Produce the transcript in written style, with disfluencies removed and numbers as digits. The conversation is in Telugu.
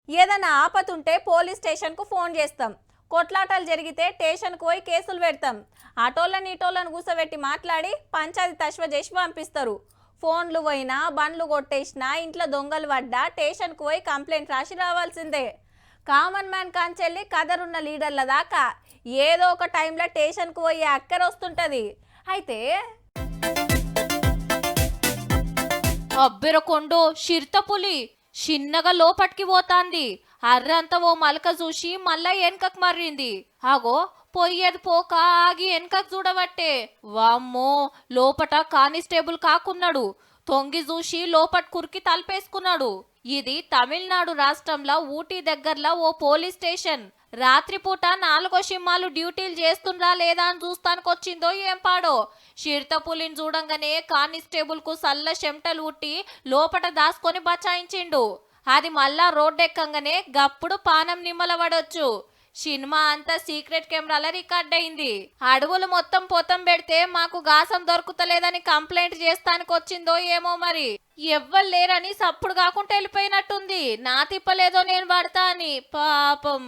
ఏదైనా ఆపతుంటే పోలీస్ స్టేషన్కు ఫోన్ చేస్తాం. కొట్లాటలు జరిగితే స్టేషన్కు పోయి కేసులు పెడతాం. ఆటోళ్ళని ఈటోళ్ళని కూసబెట్టి మాట్లాడి పంచాయతీ తశ్వ చేసి పంపిస్తారు. ఫోన్లు పోయినా బండ్లు కొట్టేసినా ఇంట్లో దొంగలు పడ్డా స్టేషన్కు పోయి కంప్లైంట్ రాసి రావాల్సిందే. కామన్ మ్యాన్ కాంచెల్లి కదరున్న లీడర్ల దాకా ఏదో ఒక టైంలో స్టేషన్కు పోయి అక్కర వస్తుంటుంది. అయితే అబ్బెరకొండో చిరుతపులి చిన్నగా లోపటికి పోతాంది. అర్రంతా ఓ మలక చూసి మళ్ళా వెనకకు మర్రింది. ఆగో పొయ్యేది పోక ఆగి వెనకకు చూడబట్టే. వామ్మో, లోపట కానిస్టేబుల్ కాకున్నాడు. తొంగి చూసి లోపటి కురికి తలపేసుకున్నాడు. ఇది తమిళనాడు రాష్ట్రంలో ఊటీ దగ్గరలో ఓ పోలీస్ స్టేషన్. రాత్రిపూట 4 సింహాలు డ్యూటీలు చేస్తుండ్రా లేదా అని చూస్తానికి వచ్చిందో ఏం పాడో. చిరుతపులిని చూడంగానే కానిస్టేబుల్ కు సల్ల చెమటలు ఉట్టి లోపట దాసుకొని బచాయించిండు. అది మళ్ళా రోడ్డెక్కంగానే గప్పుడు పానం నిమ్మలవడొచ్చు. సినిమా అంతా సీక్రెట్ కెమెరాల రికార్డ్ అయింది. అడవులు మొత్తం పొతం పెడితే మాకు గాసం దొరుకుతలేదని కంప్లైంట్ చేస్తానికి వచ్చిందో ఏమో మరి. ఎవ్వరు లేరని సప్పుడు కాకుండా వెళ్ళిపోయినట్టుంది. నా తిప్పలేదో నేను పడతా అని పాపం.